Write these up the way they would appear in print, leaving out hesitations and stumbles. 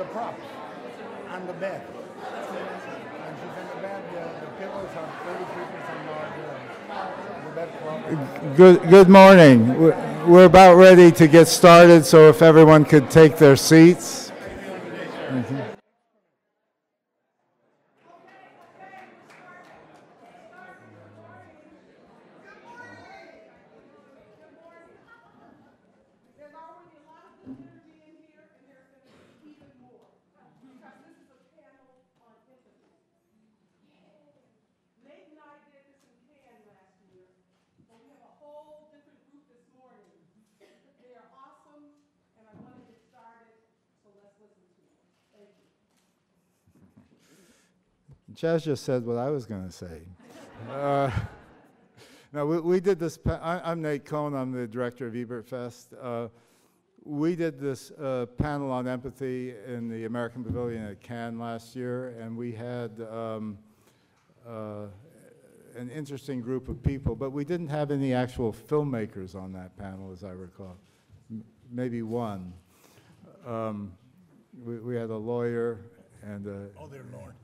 the props and the bed. When she's in the bed, the pillows are 33% larger. The bed cloth. Good morning. We're about ready to get started, so if everyone could take their seats. Thank you. Chaz just said what I was going to say. Now, we did this. I'm Nate Cohn. I'm the director of Ebertfest. We did this panel on empathy in the American Pavilion at Cannes last year, and we had an interesting group of people, but we didn't have any actual filmmakers on that panel, as I recall. Maybe one. We had a lawyer and Oh, dear Lord.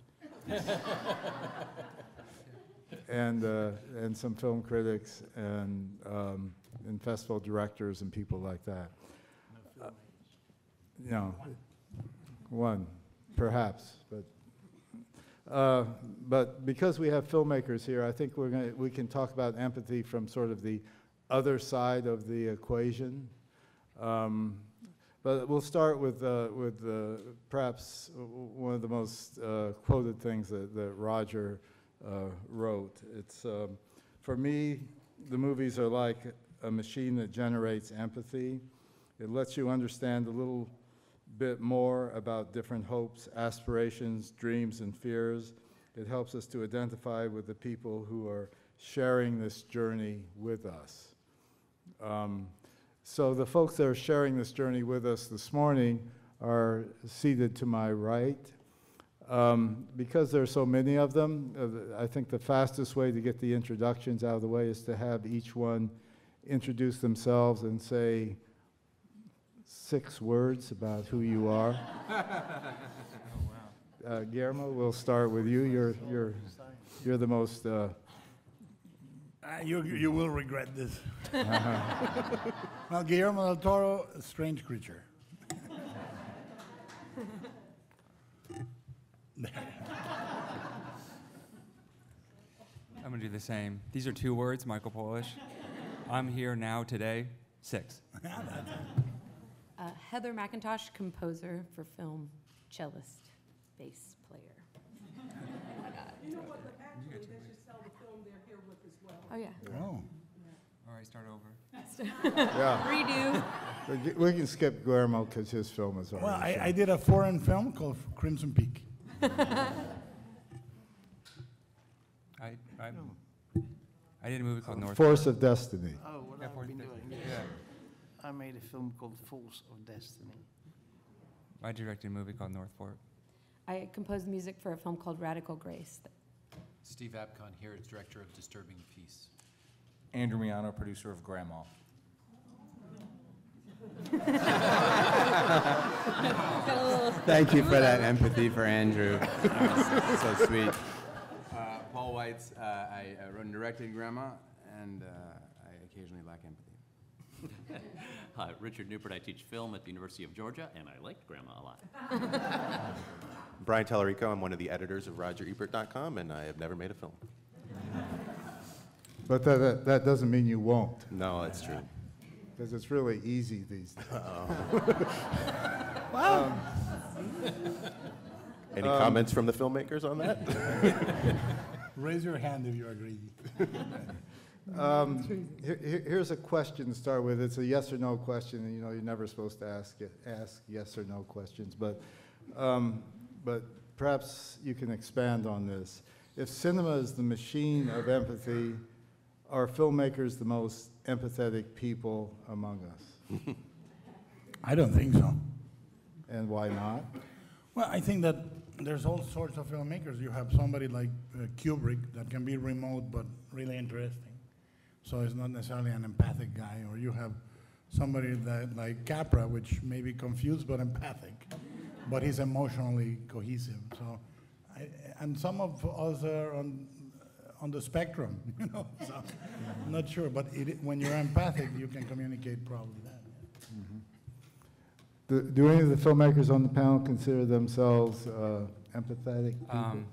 and some film critics and festival directors and people like that. You know, one, perhaps, but because we have filmmakers here, I think we can talk about empathy from sort of the other side of the equation. But we'll start with perhaps one of the most quoted things that Roger wrote. It's, for me, the movies are like a machine that generates empathy. It lets you understand a little bit more about different hopes, aspirations, dreams, and fears. It helps us to identify with the people who are sharing this journey with us. So the folks that are sharing this journey with us this morning are seated to my right. Because there are so many of them, I think the fastest way to get the introductions out of the way is to have each one introduce themselves and say 6 words about who you are. Guillermo, we'll start with you. You're the most. You will regret this. Well, Guillermo del Toro, a strange creature. I'm going to do the same. These are 2 words, Michael Polish. I'm here now today, 6. Heather McIntosh, composer for film, cellist, bass player. You know what, actually, they should sell the film they're here with as well. Oh, yeah. Oh. All right, start over. Yeah. Redo. We can skip Guillermo because his film is already Well, shown. I did a foreign film called Crimson Peak. I did a movie called North. Force of Destiny. Oh, what Yeah, I've Force been of doing. Destiny. Yeah. I made a film called Force of Destiny. I directed a movie called North Fork. I composed music for a film called Radical Grace. Steve Abcon here, as director of Disturbing Peace. Andrew Miano, producer of Grandma. Thank you for that empathy for Andrew. So sweet. Paul Weitz, I wrote and directed Grandma, and I occasionally lack empathy. Hi, Richard Newport. I teach film at the University of Georgia, and I liked Grandma a lot. Brian Tallarico, I'm one of the editors of RogerEbert.com, and I have never made a film. But that doesn't mean you won't, No, that's true. because it's really easy these days. Any comments from the filmmakers on that? Raise your hand if you agree. Here's a question to start with. It's a yes or no question, and you know you're never supposed to ask yes or no questions, but perhaps you can expand on this. If cinema is the machine of empathy, are filmmakers the most empathetic people among us? I don't think so. And why not? Well, I think that there's all sorts of filmmakers. You have somebody like Kubrick that can be remote but really interesting. So it's not necessarily an empathic guy. Or you have somebody that, like Capra, which may be confused but empathic. but he's emotionally cohesive. So, and some of us are on the spectrum, you know. So, I'm not sure, but when you're empathic, you can communicate probably that. Do any of the filmmakers on the panel consider themselves empathetic people?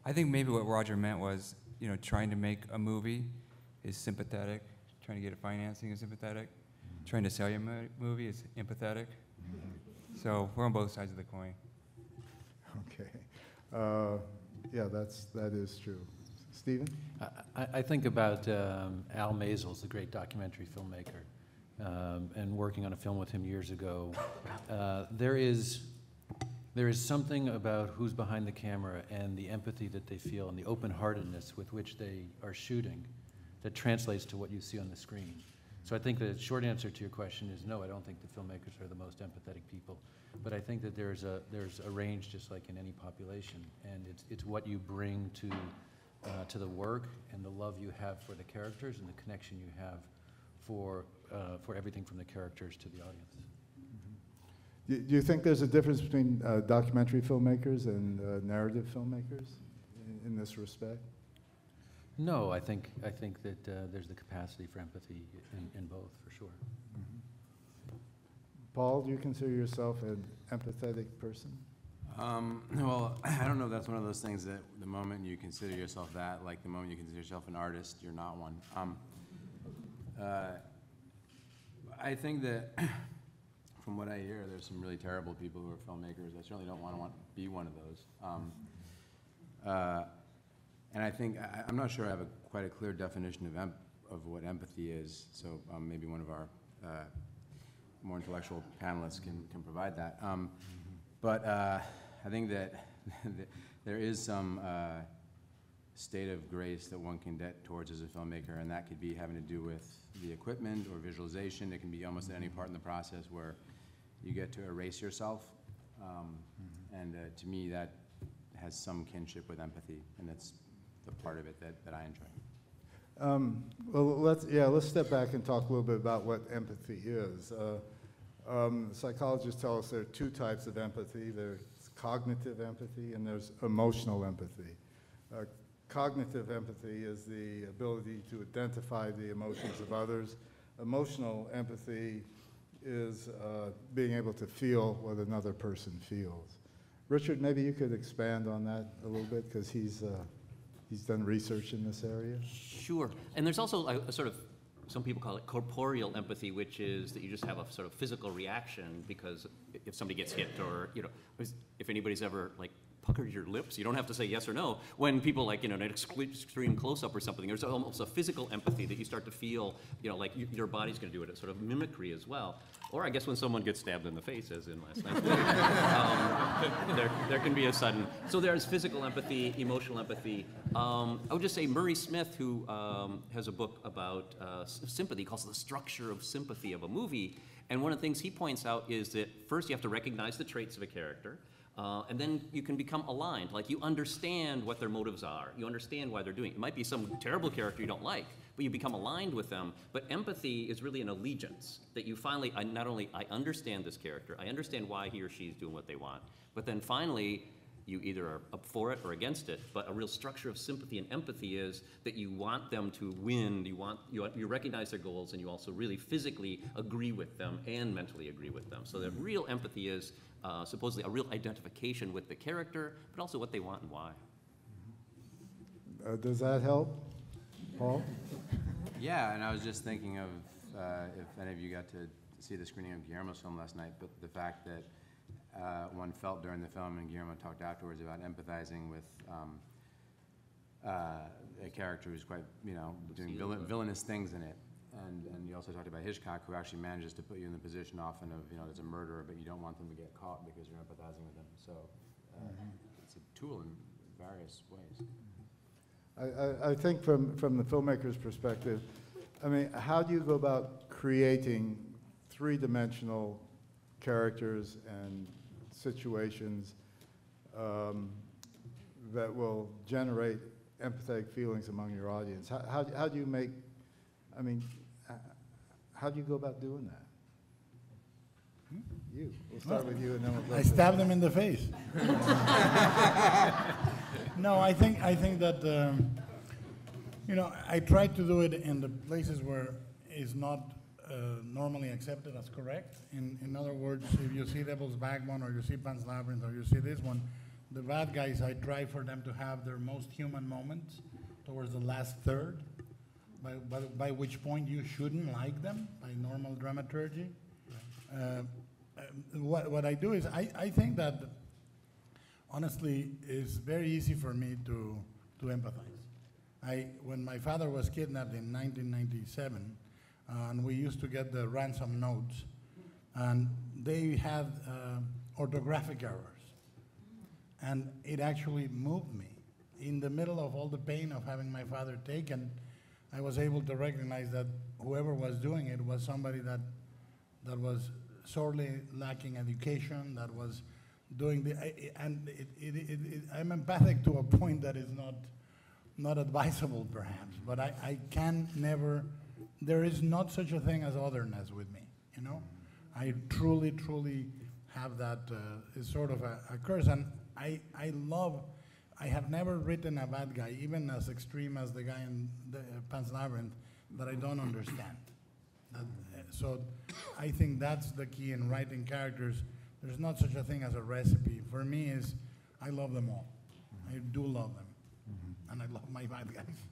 I think maybe what Roger meant was, you know, trying to make a movie is sympathetic, trying to get a financing is sympathetic, trying to sell your movie is empathetic. So we're on both sides of the coin. Okay. Yeah, that is true. Stephen? I think about Al Maisels, the great documentary filmmaker, and working on a film with him years ago. There is something about who's behind the camera and the empathy that they feel and the open-heartedness with which they are shooting that translates to what you see on the screen. So I think the short answer to your question is no, I don't think the filmmakers are the most empathetic people, but I think that there's a range just like in any population, and it's what you bring to the work and the love you have for the characters and the connection you have for everything from the characters to the audience. Do you think there's a difference between documentary filmmakers and narrative filmmakers in this respect? No, I think that there's the capacity for empathy in both, for sure. Paul, do you consider yourself an empathetic person? Well, I don't know if that's one of those things that the moment you consider yourself that, like the moment you consider yourself an artist, you're not one. I think that from what I hear, there's some really terrible people who are filmmakers. I certainly don't want to be one of those. And I think, I'm not sure I have quite a clear definition of what empathy is, so maybe one of our more intellectual panelists can provide that. But I think that there is some state of grace that one can get towards as a filmmaker, and that could be having to do with the equipment or visualization. It can be almost at any part in the process where you get to erase yourself. And to me, that has some kinship with empathy, and that's the part of it that I enjoy. Well, let's step back and talk a little bit about what empathy is. Psychologists tell us there are two types of empathy. There's cognitive empathy and there's emotional empathy. Cognitive empathy is the ability to identify the emotions of others. Emotional empathy is being able to feel what another person feels. Richard, maybe you could expand on that a little bit, because he's done research in this area. Sure. And there's also a sort of, some people call it corporeal empathy, which is that you just have a sort of physical reaction because if somebody gets hit, or, you know, if anybody's ever like puckered your lips, you don't have to say yes or no. When people, like, you know, an extreme close-up or something, there's almost a physical empathy that you start to feel, you know, like your body's going to do it. It's sort of mimicry as well. Or I guess when someone gets stabbed in the face, as in last night's movie, there can be a sudden. So there's physical empathy, emotional empathy. I would just say Murray Smith, who has a book about sympathy, calls it the structure of sympathy of a movie. And one of the things he points out is that first you have to recognize the traits of a character. And then you can become aligned. Like, you understand what their motives are. You understand why they're doing it. It might be some terrible character you don't like, but you become aligned with them. But empathy is really an allegiance, that you finally, not only I understand this character, I understand why he or she is doing what they want, but then finally you either are up for it or against it. But a real structure of sympathy and empathy is that you want them to win, you recognize their goals, and you also really physically agree with them and mentally agree with them. So that real empathy is supposedly a real identification with the character, but also what they want and why. Does that help, Paul? Yeah, and I was just thinking of, if any of you got to see the screening of Guillermo's film last night, but the fact that one felt during the film, and Guillermo talked afterwards about empathizing with a character who's quite, you know, doing villainous things in it. And you also talked about Hitchcock, who actually manages to put you in the position often of, you know, there's a murderer, but you don't want them to get caught because you're empathizing with them. So it's a tool in various ways. I think from the filmmaker's perspective, I mean, how do you go about creating three-dimensional characters and situations that will generate empathetic feelings among your audience? How do you make, I mean, how do you go about doing that? You. We'll start with you and then we'll go I to- stabbed him in the face. No, I think that, I try to do it in the places where it's not normally accepted as correct. In other words, if you see Devil's Backbone or you see Pan's Labyrinth or you see this one, the bad guys, I try for them to have their most human moments towards the last third, by which point you shouldn't like them by normal dramaturgy. What I do is I think that honestly it's very easy for me to empathize. When my father was kidnapped in 1997, and we used to get the ransom notes, and they had orthographic errors, and it actually moved me. In the middle of all the pain of having my father taken, I was able to recognize that whoever was doing it was somebody that was sorely lacking education, that was doing I'm empathic to a point that is not advisable perhaps, but I can never, there is not such a thing as otherness with me, I truly have that, it's sort of a curse, and I have never written a bad guy, even as extreme as the guy in the Pan's Labyrinth, that I don't understand. So I think that's the key in writing characters. There's not such a thing as a recipe. For me, I love them all. I do love them, and I love my bad guys.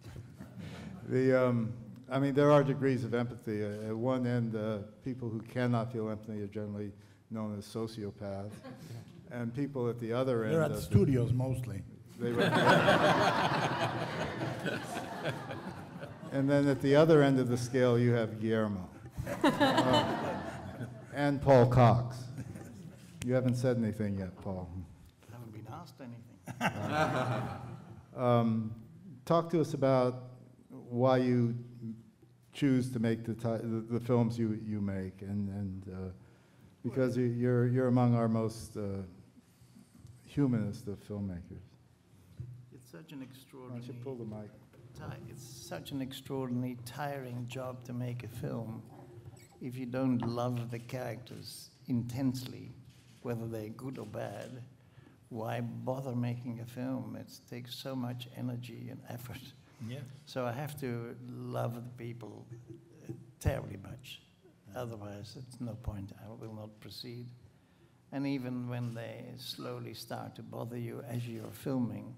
There are degrees of empathy. At one end, people who cannot feel empathy are generally known as sociopaths, and people at the other end. They're at studios mostly. And then at the other end of the scale, you have Guillermo. And Paul Cox. You haven't said anything yet, Paul. I haven't been asked anything. Talk to us about why you choose to make the films you make, and because you're among our most humanist of filmmakers. It's such an Why extraordinary. don't you pull the mic? It's such an extraordinarily tiring job to make a film if you don't love the characters intensely, whether they're good or bad. Why bother making a film? It takes so much energy and effort. Yeah. So I have to love the people terribly much. Otherwise, it's no point. I will not proceed. And even when they slowly start to bother you as you're filming,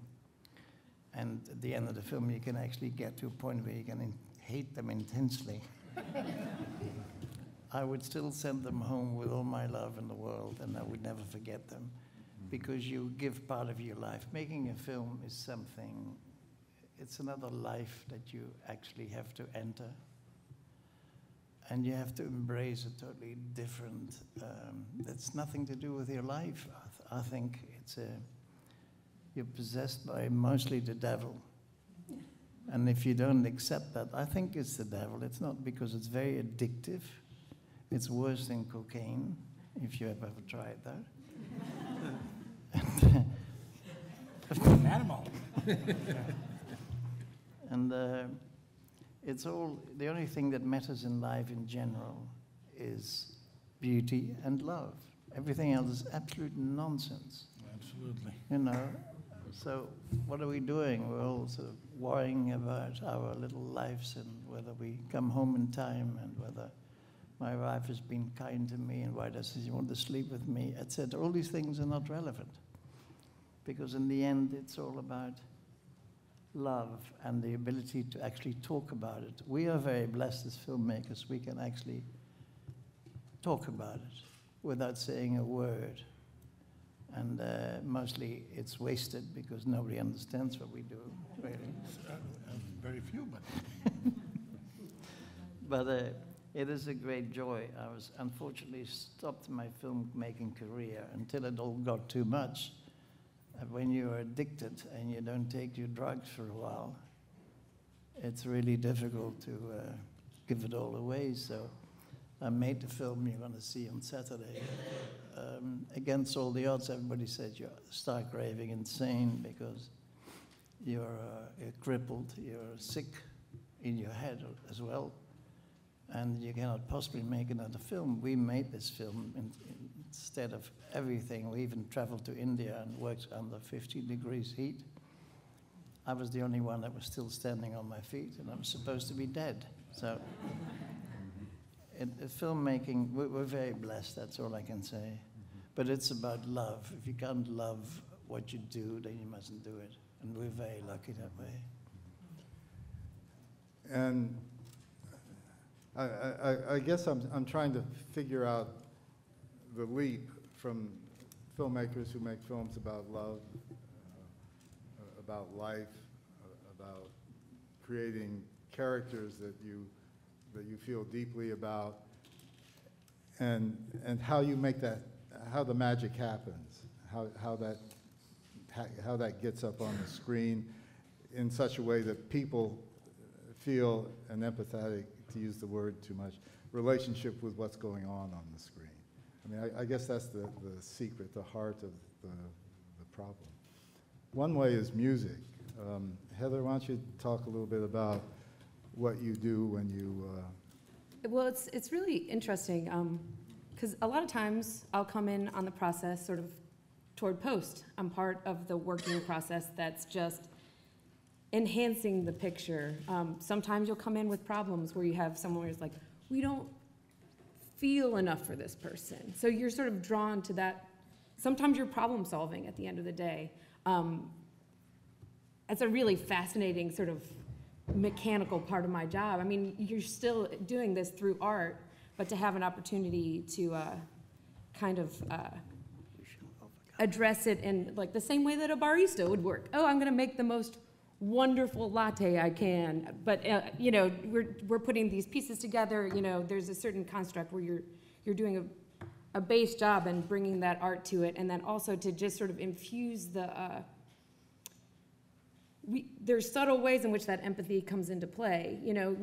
and at the end of the film, you can actually get to a point where you can hate them intensely. I would still send them home with all my love in the world, and I would never forget them, because you give part of your life. Making a film is something, it's another life that you actually have to enter, and you have to embrace a totally different, that's nothing to do with your life. I think you're possessed by mostly the devil. And if you don't accept that, I think it's the devil. It's not, because it's very addictive. It's worse than cocaine, if you have ever tried that. An animal. And it's all, the only thing that matters in life in general is beauty and love. Everything else is absolute nonsense. Absolutely. So what are we doing? We're all sort of worrying about our little lives and whether we come home in time and whether my wife has been kind to me and why does she want to sleep with me, etc. All these things are not relevant, because in the end it's all about love and the ability to actually talk about it. We are very blessed as filmmakers. We can actually talk about it without saying a word. And mostly it's wasted because nobody understands what we do, really. Very few, but. But it is a great joy. I was unfortunately stopped my filmmaking career until it all got too much. When you're addicted and you don't take your drugs for a while, it's really difficult to give it all away. So I made the film you're going to see on Saturday. Against all the odds, everybody said you're stark raving insane because you're crippled, you're sick in your head as well. and you cannot possibly make another film. We made this film instead of everything. We even traveled to India and worked under 50 degrees heat. I was the only one that was still standing on my feet, and I'm supposed to be dead. So, in filmmaking, we're very blessed, that's all I can say. But it's about love. If you can't love what you do, then you mustn't do it. And we're very lucky that way. And I guess I'm trying to figure out the leap from filmmakers who make films about love, about life, about creating characters that you feel deeply about, and how you make that, how the magic happens, how that gets up on the screen in such a way that people feel an empathetic, to use the word too much, relationship with what's going on the screen. I mean, I guess that's the secret, the heart of the problem. One way is music. Heather, why don't you talk a little bit about what you do when you... Well, it's really interesting, because a lot of times I'll come in on the process sort of toward post. I'm part of the working process that's just enhancing the picture. Sometimes you'll come in with problems where you have someone who's like, we don't feel enough for this person. So you're sort of drawn to that. Sometimes you're problem solving at the end of the day. It's a really fascinating sort of mechanical part of my job. I mean, you're still doing this through art, but to have an opportunity to kind of address it in like the same way that a barista would work. Oh, I'm gonna make the most wonderful latte I can, but you know, we're putting these pieces together. You know, there's a certain construct where you're doing a base job and bringing that art to it, and then also to just sort of infuse the. There's subtle ways in which that empathy comes into play. You know,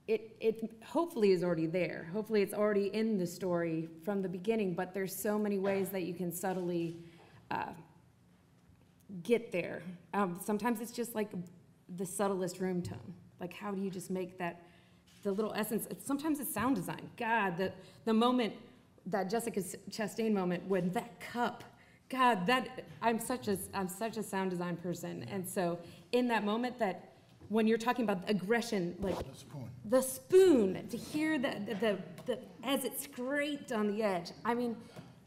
it hopefully is already there. Hopefully it's already in the story from the beginning, but there's so many ways that you can subtly get there. Sometimes it's just like the subtlest room tone. Like how do you just make that, the little essence, sometimes it's sound design. God, the moment, that Jessica Chastain moment when that cup, God, I'm such a sound design person. And so in that moment that when you're talking about aggression, like the spoon, to hear the as it scraped on the edge, I mean,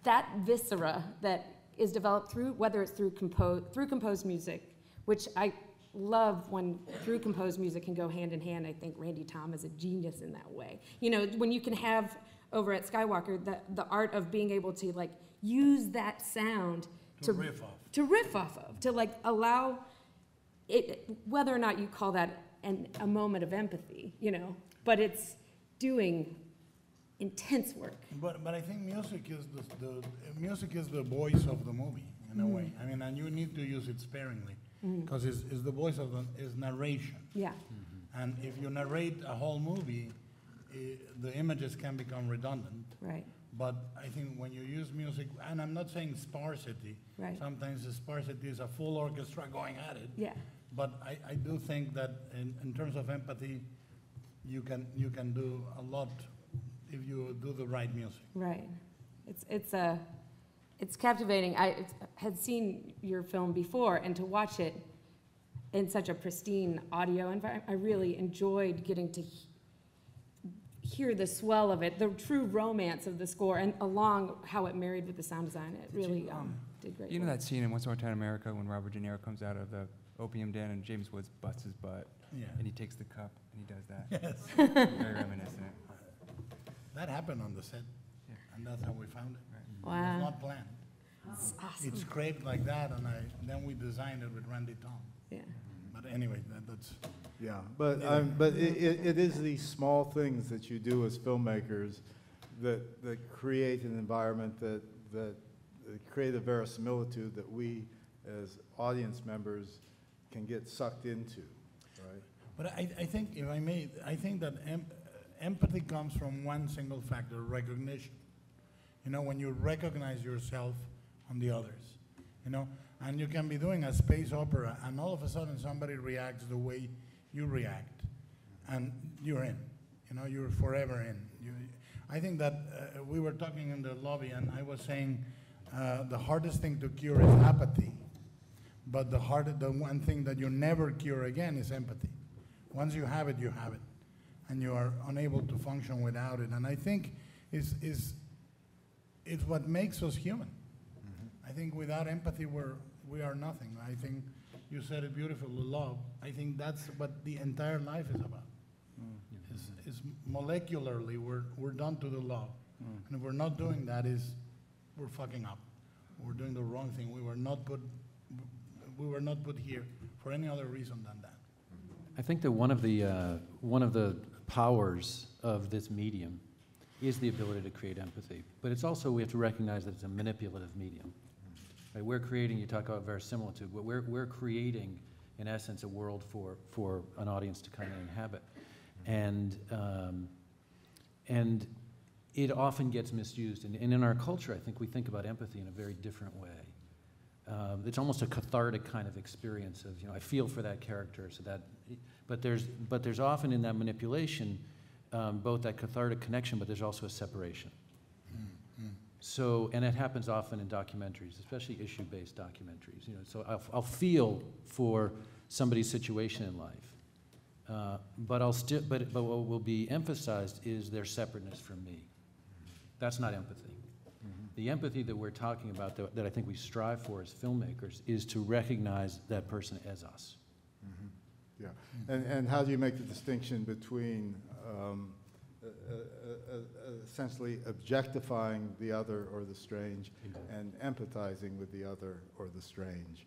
that viscera that is developed through, whether it's through composed music, which I love when through composed music can go hand in hand. I think Randy Tom is a genius in that way. You know, when you can have over at Skywalker the art of being able to like use that sound to riff off of, to like allow it, whether or not you call that a moment of empathy, you know, but it's doing intense work. But I think music is the voice of the movie in a way. I mean, and you need to use it sparingly because it's the voice of is narration. Yeah. And if you narrate a whole movie, the images can become redundant. Right. But I think when you use music, and I'm not saying sparsity. Right. Sometimes the sparsity is a full orchestra going at it. Yeah. But I do think that in terms of empathy, you can do a lot if you do the right music. Right. It's captivating. I had seen your film before, and to watch it in such a pristine audio environment, I really enjoyed getting to hear the swell of it, the true romance of the score, and along how it married with the sound design. It really did great. You know work. that scene in Once Upon a Time in America when Robert De Niro comes out of the opium den and James Woods busts his butt, and he takes the cup and he does that. Yes. Very reminiscent. That happened on the set, and that's how we found it. Wow. It was not planned. That's awesome. It's scraped like that, and then we designed it with Randy Tom. Yeah. But anyway, that's. Yeah, but it is these small things that you do as filmmakers that create an environment that create a verisimilitude that we as audience members can get sucked into, right? But I think, if I may, I think that empathy comes from one single factor: recognition. You know, when you recognize yourself on the others, you know, and you can be doing a space opera, and all of a sudden somebody reacts the way you react, and you're in. You know, you're forever in. I think that we were talking in the lobby, and I was saying the hardest thing to cure is apathy, but the one thing that you never cure again is empathy. Once you have it, and you are unable to function without it. And I think it's what makes us human. I think without empathy, we are nothing. I think you said it beautifully, love. I think that's what the entire life is about. Is molecularly, we're done to the love. And if we're not doing that, we're fucking up. We're doing the wrong thing. We were not put here for any other reason than that. I think that one of the powers of this medium is the ability to create empathy. But it's also, we have to recognize that it's a manipulative medium. Right? We're creating, you talk about verisimilitude, but we're creating, in essence, a world for an audience to kind of inhabit. And it often gets misused. And in our culture, I think we think about empathy in a very different way. It's almost a cathartic kind of experience of, I feel for that character, but there's often in that manipulation both that cathartic connection, but there's also a separation. So, and it happens often in documentaries, especially issue-based documentaries. So I'll feel for somebody's situation in life, but what will be emphasized is their separateness from me. That's not empathy. The empathy that we're talking about, that I think we strive for as filmmakers, is to recognize that person as us. Yeah, and how do you make the distinction between essentially objectifying the other or the strange and empathizing with the other or the strange?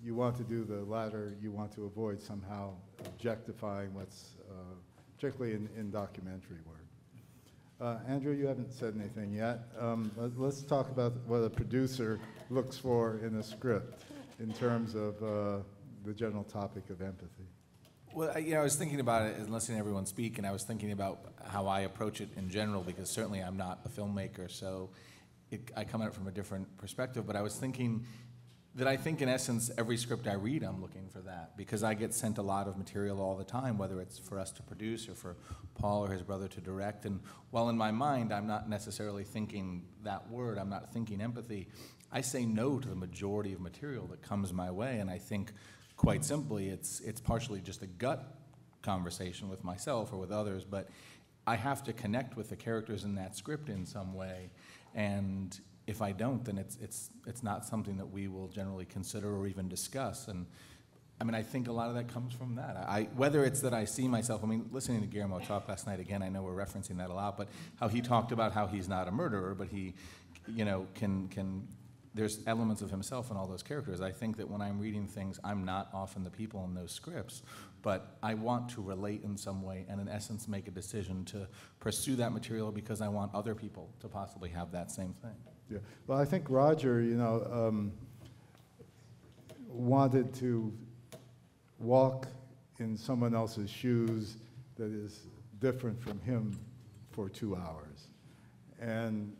You want to do the latter, you want to avoid somehow objectifying what's, particularly in documentary work. Andrew, you haven't said anything yet. Let's talk about what a producer looks for in a script in terms of the general topic of empathy. Well, I was thinking about it and listening to everyone speak, and I was thinking about how I approach it in general, because certainly I'm not a filmmaker, so I come at it from a different perspective. But I was thinking that I think, in essence, every script I read, I'm looking for that, because I get sent a lot of material all the time, whether it's for us to produce or for Paul or his brother to direct. And while in my mind I'm not necessarily thinking that word, I'm not thinking empathy, I say no to the majority of material that comes my way. And I think, quite simply, it's partially just a gut conversation with myself or with others, but I have to connect with the characters in that script in some way. And if I don't, then it's not something that we will generally consider or even discuss. And I mean, I think a lot of that comes from that. Whether it's that I see myself, listening to Guillermo talk last night, again, I know we're referencing that a lot, but how he talked about how he's not a murderer, but he, there's elements of himself in all those characters. I think that when I'm reading things, I'm not often the people in those scripts, but I want to relate in some way and in essence make a decision to pursue that material because I want other people to possibly have that same thing. Yeah, well, I think Roger, wanted to walk in someone else's shoes that is different from him for 2 hours. And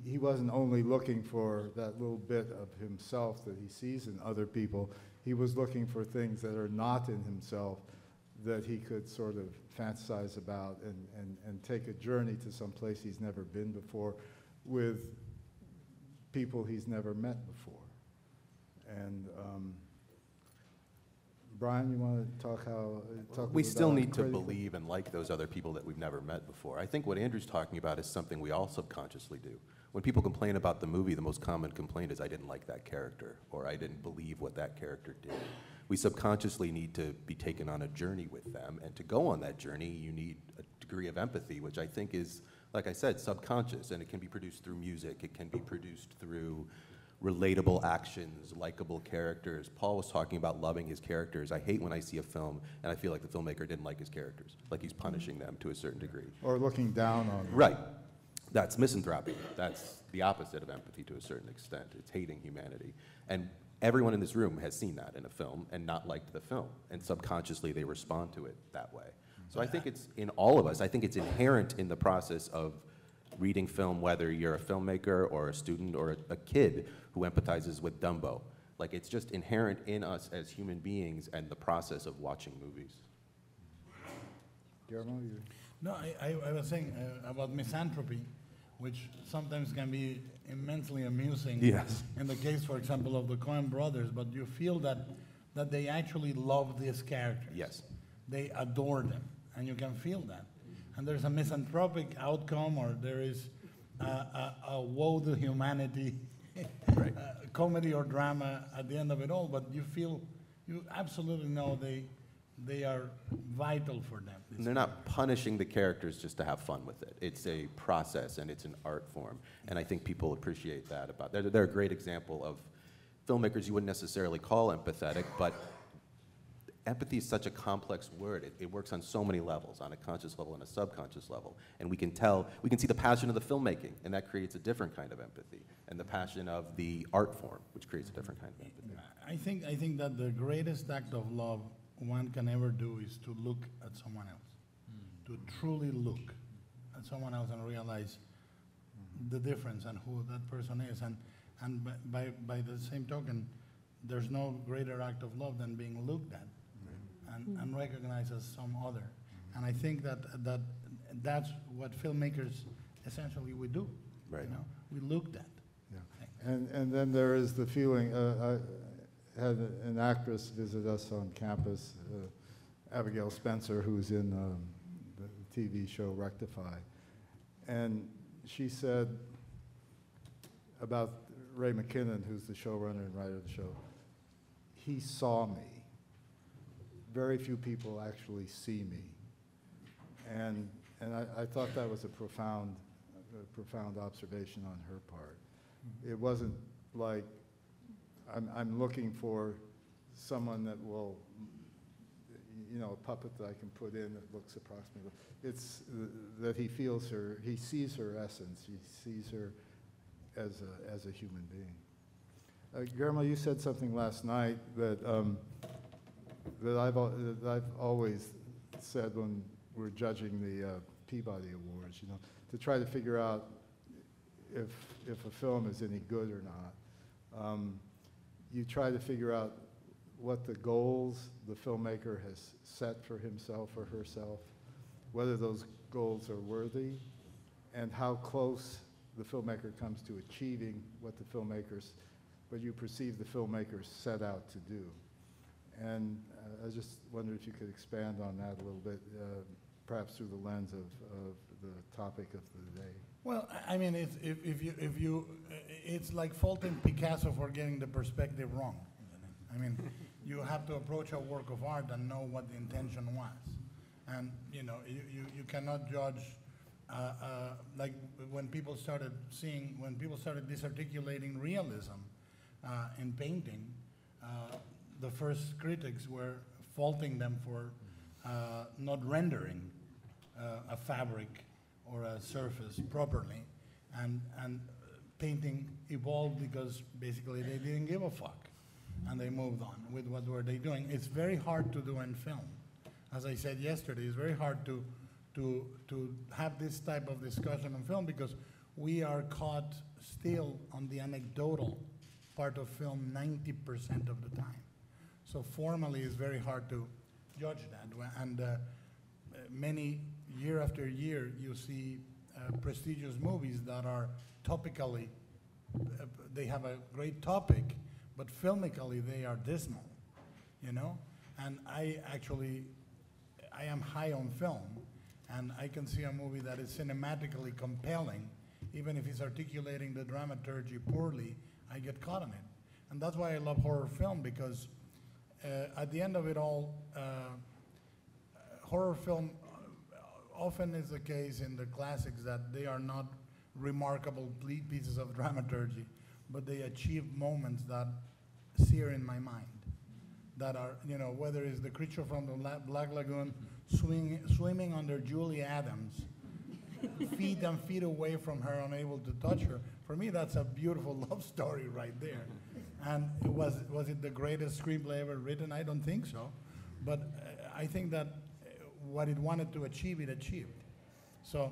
he wasn't only looking for that little bit of himself that he sees in other people, he was looking for things that are not in himself that he could sort of fantasize about and take a journey to some place he's never been before with people he's never met before. And Brian, you want to talk we still need to believe and like those other people that we've never met before. I think what Andrew's talking about is something we all subconsciously do. When people complain about the movie, the most common complaint is I didn't like that character, or I didn't believe what that character did. We subconsciously need to be taken on a journey with them, and to go on that journey, you need a degree of empathy, which I think is, like I said, subconscious, and it can be produced through music, it can be produced through relatable actions, likable characters. Paul was talking about loving his characters. I hate when I see a film and I feel like the filmmaker didn't like his characters, like he's punishing them to a certain degree. Or looking down on them. Right. That's misanthropy. That's the opposite of empathy to a certain extent. It's hating humanity. And everyone in this room has seen that in a film and not liked the film, and subconsciously they respond to it that way. So I think it's in all of us. I think it's inherent in the process of reading film, whether you're a filmmaker or a student or a kid who empathizes with Dumbo. Like, it's just inherent in us as human beings and the process of watching movies. Guillermo, you? No, I was saying about misanthropy, which sometimes can be immensely amusing. Yes. In the case, for example, of the Coen brothers, but you feel that they actually love these characters. Yes. They adore them, and you can feel that. And there's a misanthropic outcome, or there is a woe to humanity, Right. comedy or drama at the end of it all, but you absolutely know they are vital for them. And they're not punishing the characters just to have fun with it. It's a process and it's an art form. And I think people appreciate that about they're a great example of filmmakers you wouldn't necessarily call empathetic, but empathy is such a complex word. It works on so many levels, on a conscious level and a subconscious level. And we can see the passion of the filmmaking, and that creates a different kind of empathy, and the passion of the art form, which creates a different kind of empathy. I think that the greatest act of love one can ever do is to look at someone else, to truly look at someone else and realize the difference and who that person is. And by the same token, there's no greater act of love than being looked at and recognized as some other. And I think that's what filmmakers essentially we do. Right. You know, we looked at. Yeah. And then there is the feeling, I had an actress visit us on campus, Abigail Spencer, who's in the TV show Rectify. And she said about Ray McKinnon, who's the showrunner and writer of the show, he saw me. Very few people actually see me. And I thought that was a profound observation on her part. It wasn't like I'm looking for someone that will, you know, a puppet that I can put in that looks approximately. It's that he feels her, he sees her essence, he sees her as a human being. Guillermo, you said something last night that that I've always said when we're judging the Peabody Awards, you know, to try to figure out if a film is any good or not. You try to figure out what the goals the filmmaker has set for himself or herself, whether those goals are worthy, and how close the filmmaker comes to achieving what you perceive the filmmaker set out to do. And I just wonder if you could expand on that a little bit, perhaps through the lens of the topic of the day. Well, I mean, it's like faulting Picasso for getting the perspective wrong. I mean, you have to approach a work of art and know what the intention was. And, you know, you cannot judge, like when people started disarticulating realism in painting, the first critics were faulting them for not rendering a fabric or a surface properly, and painting evolved because basically they didn't give a fuck, and they moved on with what were they doing. It's very hard to do in film. As I said yesterday, it's very hard to have this type of discussion in film because we are caught still on the anecdotal part of film 90% of the time. So formally, it's very hard to judge that. And many, year after year, you see prestigious movies that are topically, they have a great topic, but filmically they are dismal, you know? And I am high on film, and I can see a movie that is cinematically compelling, even if it's articulating the dramaturgy poorly, I get caught in it. And that's why I love horror film, because at the end of it all, horror film often is the case in the classics that they are not remarkable pieces of dramaturgy, but they achieve moments that sear in my mind. That are, you know, whether it's the creature from the Black Lagoon swimming under Julie Adams, feet and feet away from her, unable to touch her. For me, that's a beautiful love story right there. And was it the greatest screenplay ever written? I don't think so. But I think that what it wanted to achieve, it achieved. So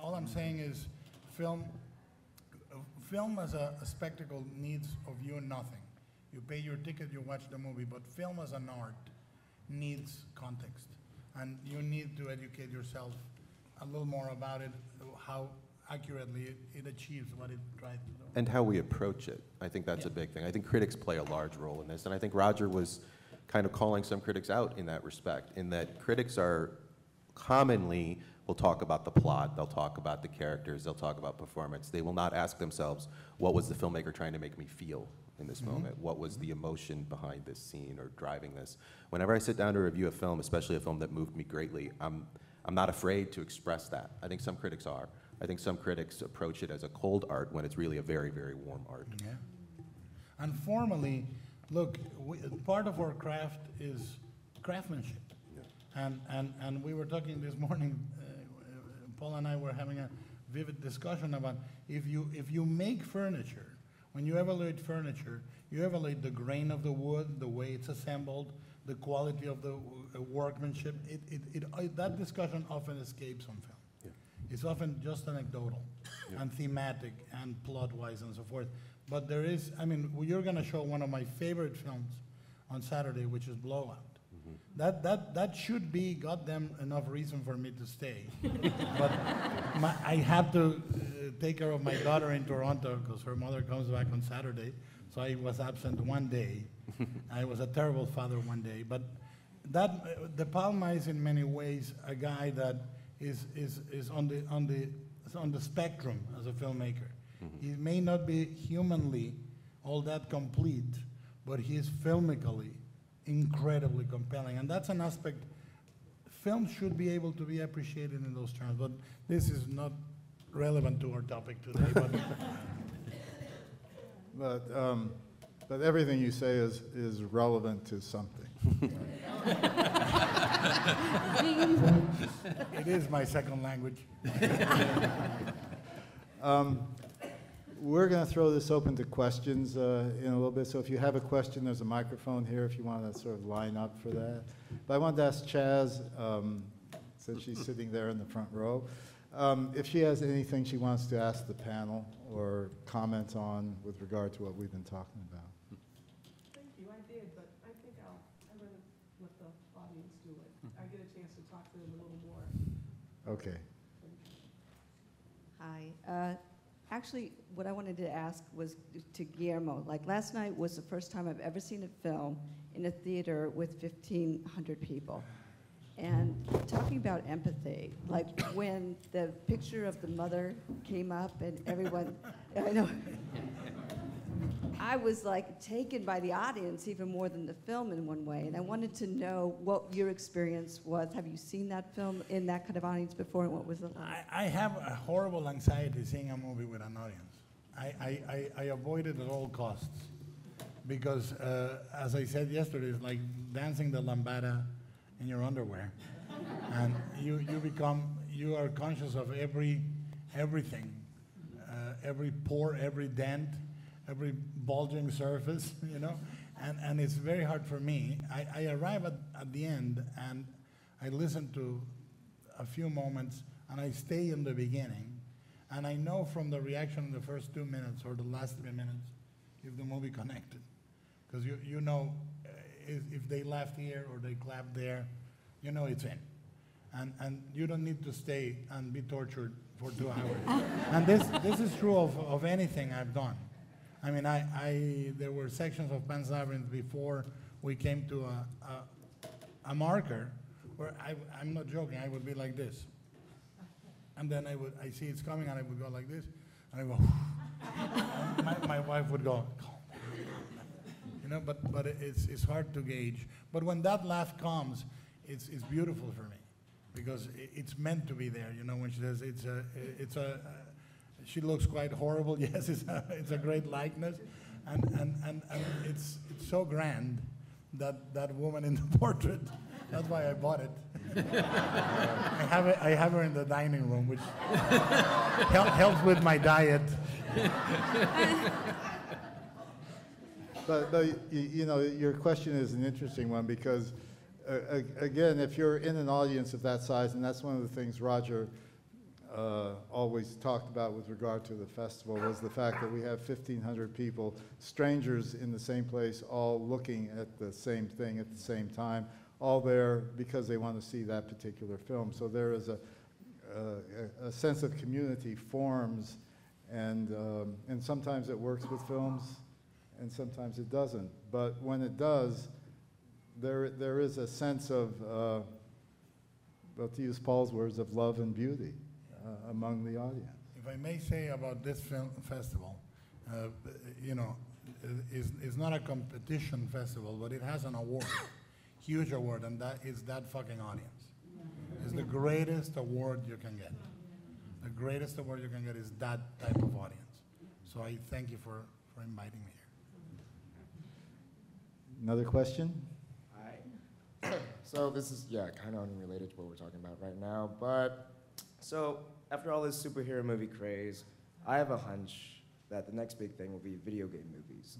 all I'm saying is film as a spectacle needs of you nothing. You pay your ticket, you watch the movie, but film as an art needs context. and you need to educate yourself a little more about it, how accurately it achieves what it tries to do. And how we approach it. I think that's a big thing. I think critics play a large role in this, and I think Roger was kind of calling some critics out in that respect, in that critics are commonly will talk about the plot, they'll talk about the characters, they'll talk about performance. They will not ask themselves, what was the filmmaker trying to make me feel in this moment? What was the emotion behind this scene or driving this? Whenever I sit down to review a film, especially a film that moved me greatly, I'm not afraid to express that. I think some critics are. I think some critics approach it as a cold art when it's really a very, very warm art. Yeah. And formally, look, part of our craft is craftsmanship. Yeah. And we were talking this morning, Paul and I were having a vivid discussion about if you make furniture, when you evaluate furniture, you evaluate the grain of the wood, the way it's assembled, the quality of the workmanship. That discussion often escapes on film. Yeah. It's often just anecdotal and thematic and plot-wise and so forth. But there is, I mean, you're going to show one of my favorite films on Saturday, which is Blowout. That should be goddamn enough reason for me to stay. But I had to take care of my daughter in Toronto because her mother comes back on Saturday. So I was absent one day. I was a terrible father one day. But De Palma is in many ways a guy that is on the spectrum as a filmmaker. He may not be humanly all that complete, but he is filmically incredibly compelling. And that's an aspect, film should be able to be appreciated in those terms, but this is not relevant to our topic today. But everything you say is relevant to something. It is my second language. We're going to throw this open to questions in a little bit. So if you have a question, there's a microphone here if you want to sort of line up for that. But I wanted to ask Chaz, since she's sitting there in the front row, if she has anything she wants to ask the panel or comment on with regard to what we've been talking about. Thank you, I did, but I think I'm going to let the audience do it. I get a chance to talk to them a little more. Okay. Hi. Actually, what I wanted to ask was to Guillermo. Like, last night was the first time I've ever seen a film in a theater with 1,500 people. And talking about empathy, like when the picture of the mother came up and everyone, I know, I was like taken by the audience even more than the film in one way. And I wanted to know what your experience was. Have you seen that film in that kind of audience before, and what was it like? I have a horrible anxiety seeing a movie with an audience. I avoid it at all costs because, as I said yesterday, it's like dancing the lambada in your underwear. And you are conscious of everything, every pore, every dent, every bulging surface, you know, and it's very hard for me. I arrive at the end and I listen to a few moments and I stay in the beginning, and I know from the reaction in the first 2 minutes or the last 3 minutes if the movie connected, because you know if they laughed here or they clapped there, you know it's in. And you don't need to stay and be tortured for 2 hours. And this is true of anything I've done. I mean, there were sections of Pan's Labyrinth before we came to a marker where I'm not joking, I would be like this. And then I see it's coming and I would go like this, and I go, and my wife would go, you know, but it's hard to gauge. But when that laugh comes, it's beautiful for me, because it's meant to be there. You know, when she says she looks quite horrible. Yes, it's a great likeness, and it's so grand that woman in the portrait. That's why I bought it. I have her in the dining room, which helps with my diet. But you know, your question is an interesting one because, again, if you're in an audience of that size, and that's one of the things Roger always talked about with regard to the festival, was the fact that we have 1,500 people, strangers in the same place, all looking at the same thing at the same time, all there because they want to see that particular film. So there is a sense of community forms, and sometimes it works with films, and sometimes it doesn't. But when it does, there is a sense of, well, to use Paul's words, of love and beauty among the audience. If I may say about this film festival, you know, it's not a competition festival, but it has an award, huge award, and that is that fucking audience. It's the greatest award you can get. The greatest award you can get is that type of audience. So I thank you for inviting me here. Another question? Hi. So this is, kind of unrelated to what we're talking about right now, but so after all this superhero movie craze, I have a hunch that the next big thing will be video game movies.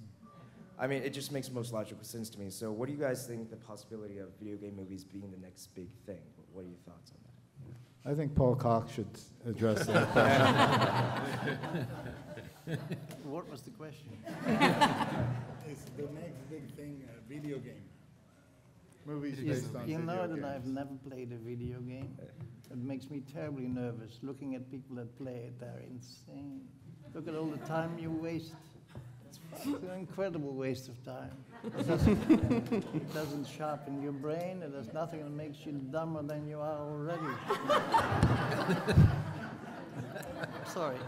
I mean, it just makes most logical sense to me. So what do you guys think the possibility of video game movies being the next big thing? What are your thoughts on that? I think Paul Cox should address that question. What was the question? It's the next big thing, video game. Movies You based on know video that games. I've never played a video game. It makes me terribly nervous. Looking at people that play it, they're insane. Look at all the time you waste. It's an incredible waste of time. It doesn't sharpen your brain. It does nothing that makes you dumber than you are already. Sorry.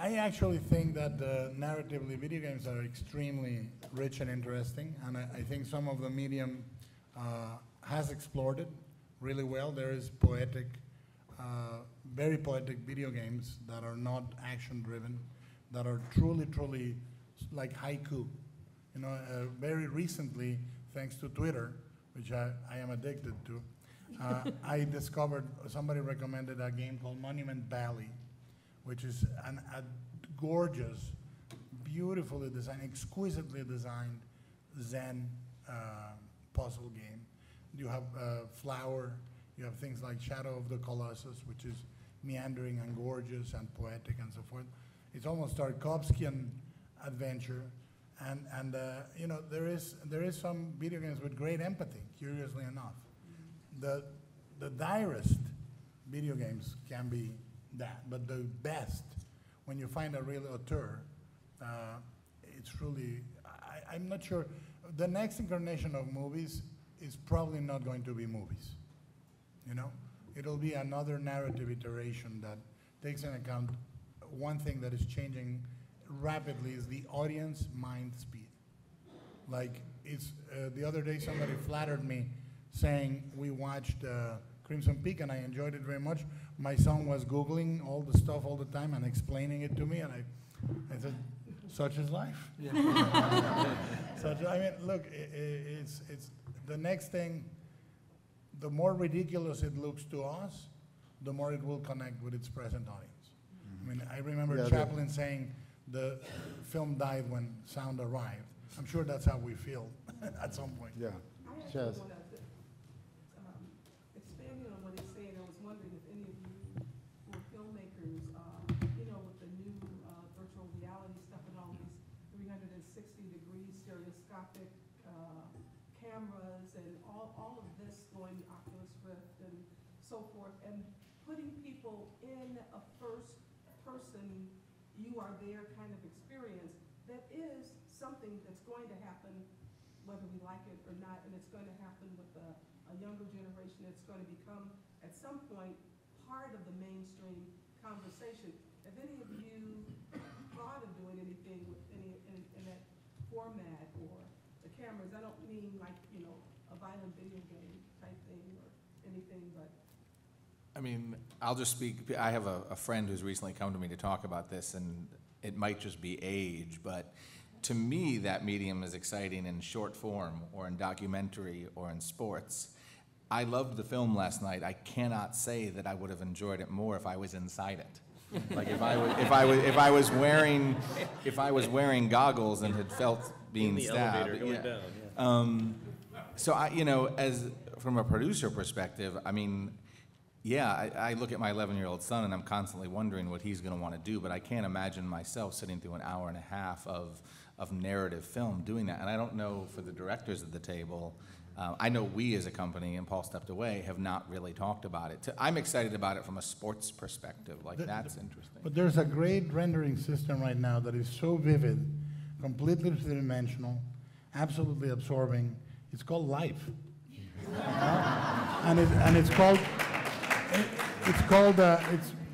I actually think that narratively video games are extremely rich and interesting, and I think some of the medium has explored it really well. There is poetic, very poetic video games that are not action-driven, that are truly like haiku. You know, very recently, thanks to Twitter, which I am addicted to, I discovered, somebody recommended a game called Monument Valley, which is a gorgeous, beautifully designed, exquisitely designed Zen puzzle game. You have Flower, you have things like Shadow of the Colossus, which is meandering and gorgeous and poetic and so forth. It's almost Tarkovskian adventure, and you know, there is some video games with great empathy, curiously enough. The direst video games can be that, but the best, when you find a real auteur, it's really, I'm not sure, the next incarnation of movies is probably not going to be movies, you know? It'll be another narrative iteration that takes into account one thing that is changing rapidly is the audience mind speed. Like, it's, the other day somebody flattered me saying we watched Crimson Peak and I enjoyed it very much. My son was Googling all the stuff all the time and explaining it to me, and I said, such is life. Yeah. I mean, look, it's the next thing, the more ridiculous it looks to us, the more it will connect with its present audience. I mean, I remember Chaplin saying the film died when sound arrived. I'm sure that's how we feel at some point. Yeah. I actually Chaz. want to, expanding on what he's saying, I was wondering if any of you who are filmmakers, you know, with the new virtual reality stuff and all these 360-degree stereoscopic cameras and all of this going Oculus Rift and so forth, and putting people in a first-person, you are there kind of experience, that is something that's going to happen whether we like it or not, and it's going to happen with a younger generation. It's going to become, at some point, part of the mainstream conversation. Have any of you thought of doing anything with in that format or the cameras? I don't mean like, you know, a violent video game type thing or anything, but. I mean, I'll just speak, I have a friend who's recently come to me to talk about this, and it might just be age, but to me, that medium is exciting in short form or in documentary or in sports. I loved the film last night. I cannot say that I would have enjoyed it more if I was inside it. Like if I was wearing goggles and had felt being stabbed. So I, you know, as from a producer perspective, I mean, yeah, I look at my 11-year-old son and I'm constantly wondering what he's going to want to do, but I can't imagine myself sitting through an hour and a half of of narrative film doing that. And I don't know for the directors at the table, I know we as a company, and Paul stepped away, have not really talked about it. I'm excited about it from a sports perspective, like that's interesting. But there's a great rendering system right now that is so vivid, completely three-dimensional, absolutely absorbing. It's called life. and it's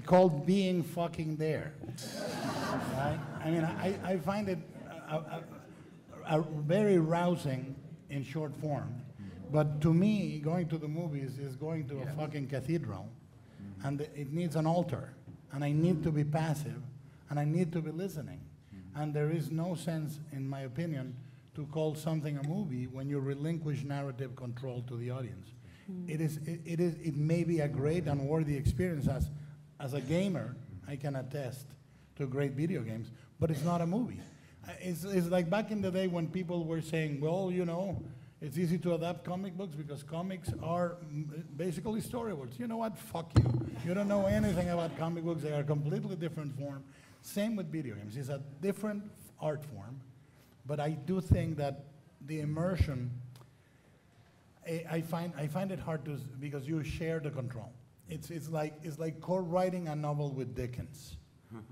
called being fucking there. Right? I mean, I find it very rousing in short form. But to me, going to the movies is going to a fucking cathedral, and it needs an altar, and I need to be passive, and I need to be listening. And there is no sense, in my opinion, to call something a movie when you relinquish narrative control to the audience. It may be a great and worthy experience. As a gamer, I can attest to great video games, but it's not a movie. It's like back in the day when people were saying, well, you know, it's easy to adapt comic books because comics are basically storyboards. You know what? Fuck you. You don't know anything about comic books. They are a completely different form. Same with video games. It's a different art form, but I do think that the immersion, I find it hard to, because you share the control. It's like co-writing a novel with Dickens.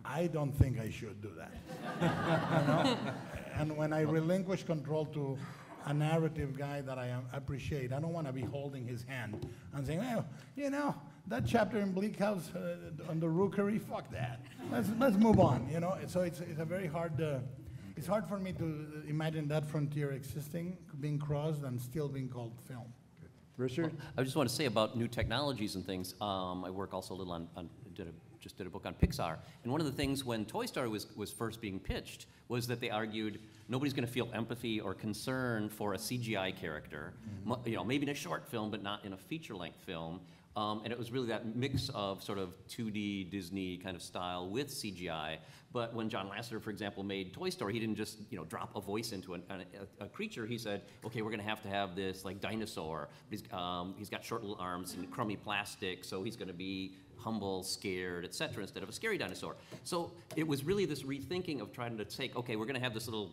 I don't think I should do that. You know? And when I relinquish control to a narrative guy that I appreciate, I don't want to be holding his hand and saying, well, you know, that chapter in Bleak House on the Rookery, fuck that. Let's move on. You know, so it's a very hard. It's hard for me to imagine that frontier existing, being crossed, and still being called film. Richard? Well, I just want to say about new technologies and things. I work also a little on just did a book on Pixar. And one of the things when Toy Story was first being pitched was that they argued nobody's going to feel empathy or concern for a CGI character, you know, maybe in a short film, but not in a feature-length film. And it was really that mix of sort of 2D Disney kind of style with CGI. But when John Lasseter, for example, made Toy Story, he didn't just, you know, drop a voice into a creature. He said, okay, we're going to have this like dinosaur. He's got short little arms and crummy plastic, so he's going to be humble, scared, etc., instead of a scary dinosaur. So it was really this rethinking of trying to take, okay, we're going to have this little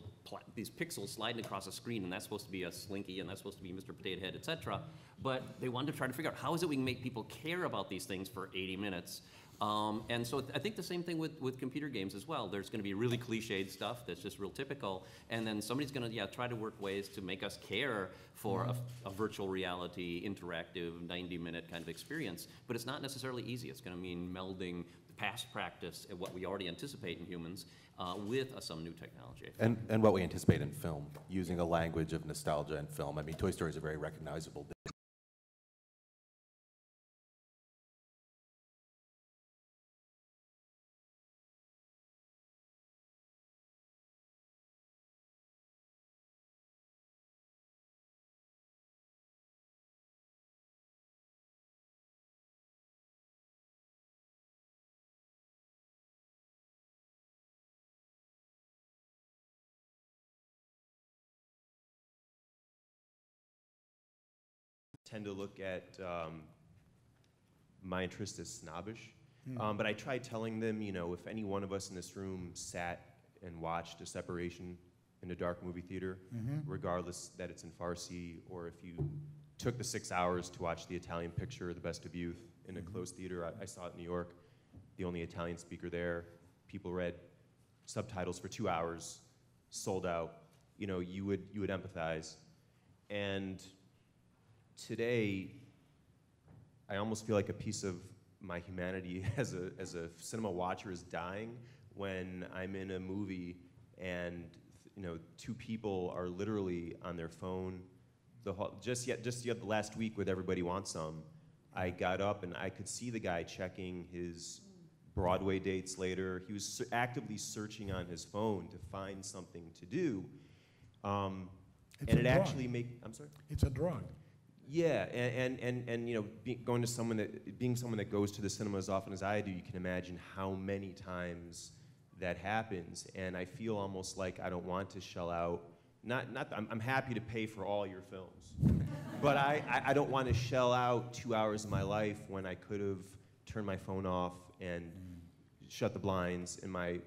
these pixels sliding across a screen, and that's supposed to be a Slinky, and that's supposed to be Mr. Potato Head, etc. But they wanted to try to figure out how is it we can make people care about these things for 80 minutes. And so I think the same thing with computer games as well. There's going to be really cliched stuff that's just real typical, and then somebody's going to try to work ways to make us care for a virtual reality, interactive, 90-minute kind of experience. But it's not necessarily easy. It's going to mean melding the past practice and what we already anticipate in humans with some new technology. And what we anticipate in film, using a language of nostalgia in film. I mean, Toy Story is a very recognizable tend to look at my interest as snobbish. But I try telling them, you know, if any one of us in this room sat and watched a separation in a dark movie theater, regardless that it's in Farsi, or if you took the 6 hours to watch the Italian picture, The Best of Youth, in a closed theater. I saw it in New York, the only Italian speaker there. People read subtitles for 2 hours, sold out. You know, you would empathize. And today, I almost feel like a piece of my humanity as a cinema watcher is dying when I'm in a movie and, you know, two people are literally on their phone. Just the last week with Everybody Wants Some, I got up and I could see the guy checking his Broadway dates later. He was actively searching on his phone to find something to do. And it actually I'm sorry? It's a drug. Yeah, and you know, being someone that goes to the cinema as often as I do, you can imagine how many times that happens. And I feel almost like I don't want to shell out. I'm happy to pay for all your films, but I don't want to shell out 2 hours of my life when I could have turned my phone off and shut the blinds, and my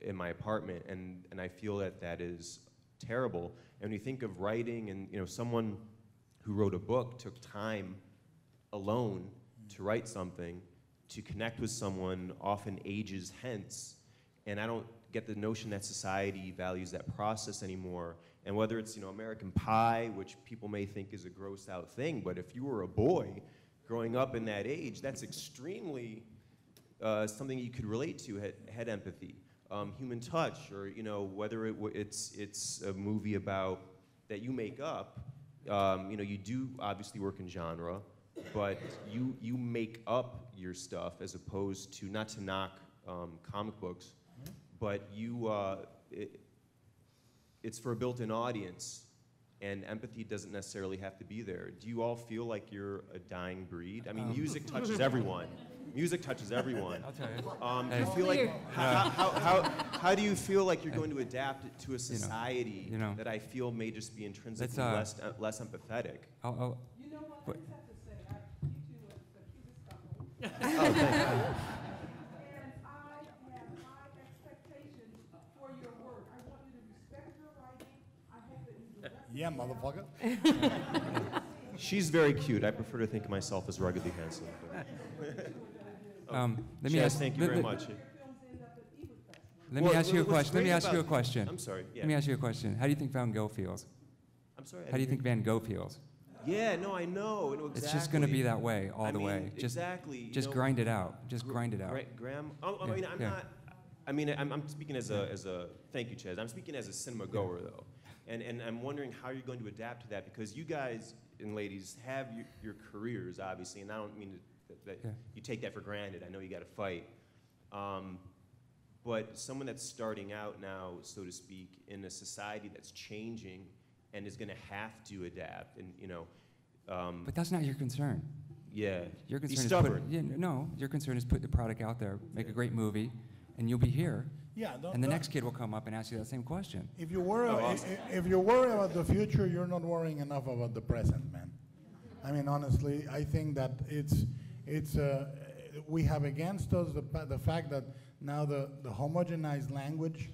in my apartment, and I feel that that is terrible. And when you think of writing, and someone who wrote a book took time alone to write something, to connect with someone often ages hence, and I don't get the notion that society values that process anymore. And whether it's American Pie, which people may think is a gross out thing, but if you were a boy growing up in that age, that's extremely something you could relate to, had empathy. Human Touch, or whether it's a movie about that you make up, you do obviously work in genre, but you make up your stuff as opposed to, not to knock comic books, but it's for a built-in audience, and empathy doesn't necessarily have to be there. Do you all feel like you're a dying breed? I mean, music touches everyone. Music touches everyone. I'll tell you. Do you feel like, how do you feel like you're going to adapt it to a society that I feel may just be intrinsically less empathetic? You know what, I just have to say, you two are the cutest couple. Oh, thank you. And I have high expectations for your work. I want you to respect your writing. I hope that you direct. Yeah, motherfucker. She's very cute. I prefer to think of myself as ruggedly handsome. Let me ask. Thank you very much. Let me ask you a question. Let me ask you a question. I'm sorry. Yeah. Let me ask you a question. How do you think Van Gogh feels? I'm sorry. How do you think Van Gogh feels? Yeah, no, I know. Exactly. It's just going to be that way all the way. Just, exactly. Just grind it out. Just grind it out. Graham. I mean, I'm not. I mean, I'm speaking as a. Thank you, Chaz. I'm speaking as a cinema goer, though, and I'm wondering how you're going to adapt to that, because you guys and ladies have your careers, obviously, and I don't mean that you take that for granted. I know you got to fight. But someone that's starting out now, so to speak, in a society that's changing and is going to have to adapt, and but that's not your concern. Yeah. Your concern He's is stubborn. no. Your concern is put the product out there, make a great movie, and you'll be here. Yeah. And the next kid will come up and ask you that same question. If you worry, if you worry about the future, you're not worrying enough about the present, man. I mean, honestly, I think that we have against us the fact that now the homogenized language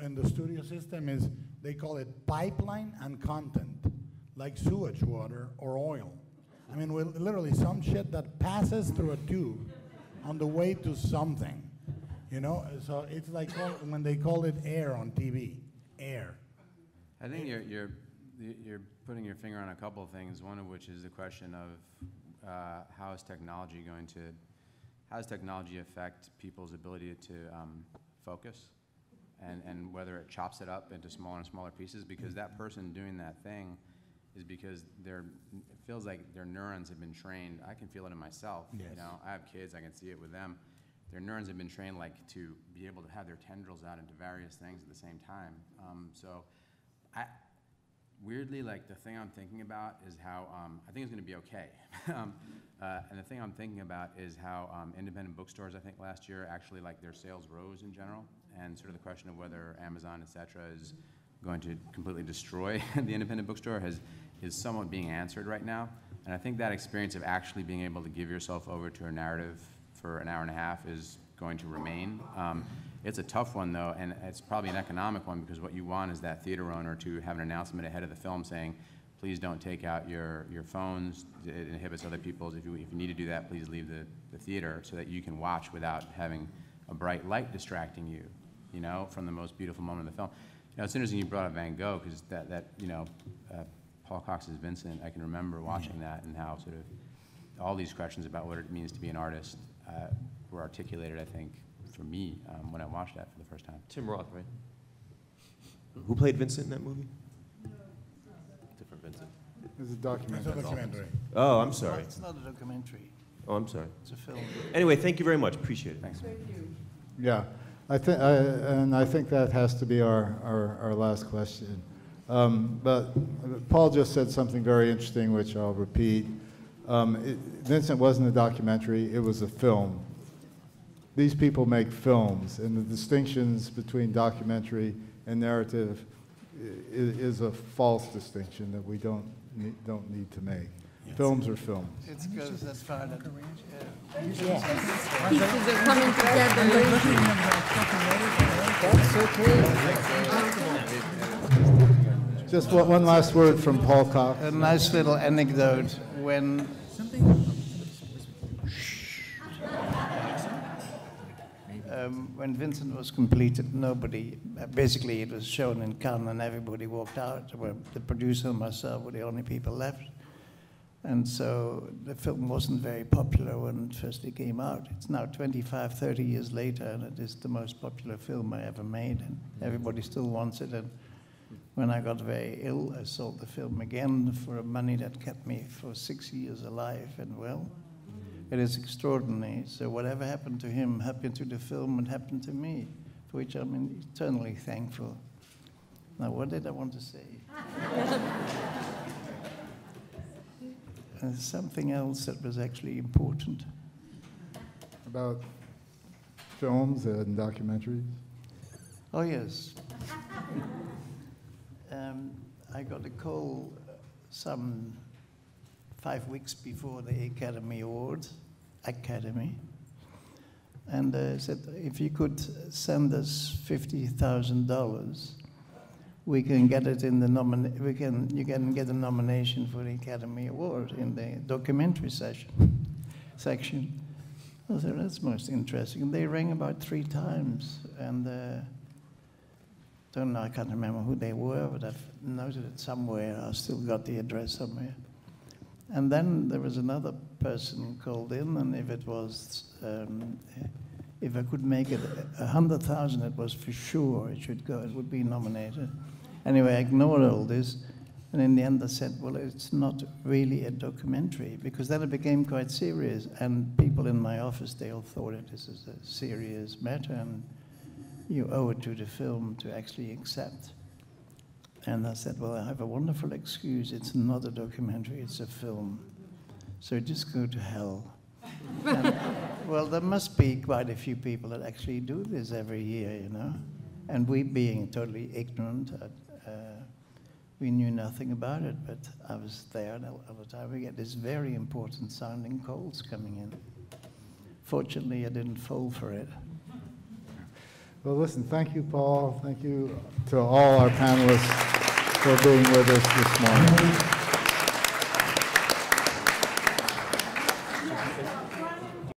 in the studio system is, they call it pipeline and content, like sewage water or oil. I mean, literally some shit that passes through a tube on the way to something, So it's like when they call it air on TV, air. I think you're putting your finger on a couple of things. One of which is the question of how is technology affect people's ability to focus, and whether it chops it up into smaller and smaller pieces, because that person doing that thing is because it feels like their neurons have been trained. I can feel it in myself. Yes. I have kids, I can see it with them. Their neurons have been trained to be able to have their tendrils out into various things at the same time. Weirdly, the thing I'm thinking about is how, I think it's gonna be okay. And the thing I'm thinking about is how independent bookstores, I think last year, actually their sales rose in general, and sort of the question of whether Amazon, et cetera, is going to completely destroy the independent bookstore is somewhat being answered right now. And I think that experience of actually being able to give yourself over to a narrative for an hour and a half is going to remain. It's a tough one, though, and it's probably an economic one, because what you want is that theater owner to have an announcement ahead of the film saying, please don't take out your phones. It inhibits other people's. If you need to do that, please leave the theater, so that you can watch without having a bright light distracting you, from the most beautiful moment of the film. It's interesting you brought up Van Gogh, because Paul Cox's Vincent, I can remember watching that, and how sort of all these questions about what it means to be an artist were articulated, I think, for me, when I watched that for the first time. Tim Roth, right? Who played Vincent in that movie? Different Vincent. It's a documentary. It's a documentary. Oh, I'm sorry. It's not a documentary. Oh, I'm sorry. It's a film. Anyway, thank you very much. Appreciate it. Thanks. Thank you. Yeah, I think that has to be our last question. But Paul just said something very interesting, which I'll repeat. Vincent wasn't a documentary, it was a film. These people make films, and the distinctions between documentary and narrative is a false distinction that we don't need to make. Films are films. It's because that's far that, Pieces are coming together. Just one last word from Paul Cox. a nice little anecdote when when Vincent was completed, nobody, basically it was shown in Cannes and everybody walked out. Well, the producer and myself were the only people left. And so the film wasn't very popular when it first came out. It's now 25, 30 years later, and it is the most popular film I ever made, and everybody still wants it. And when I got very ill, I sold the film again for money that kept me for 6 years alive, and well, it is extraordinary. So whatever happened to him happened to the film and happened to me, for which I'm eternally thankful. Now, what did I want to say? Something else that was actually important. About films and documentaries? Oh, yes. I got a call some 5 weeks before the Academy Awards, and said, if you could send us $50,000, we can get it in the you can get a nomination for the Academy Award in the documentary section. I said, that's most interesting. And they rang about 3 times, and don't know, I can't remember who they were, but I've noted it somewhere. I've still got the address somewhere. And then there was another person called in, and if it was, if I could make it 100,000, it was for sure it should go, it would be nominated. Anyway, I ignored all this, and in the end I said, well, it's not really a documentary, because then it became quite serious, and people in my office, they all thought this is a serious matter, and you owe it to the film to actually accept. And I said, well, I have a wonderful excuse. It's not a documentary, it's a film. So just go to hell. And, well, there must be quite a few people that actually do this every year, you know? And we being totally ignorant, we knew nothing about it, but I was there all the time. We get these very important sounding calls coming in. Fortunately, I didn't fall for it. Well, listen, thank you, Paul. Thank you to all our panelists for being with us this morning.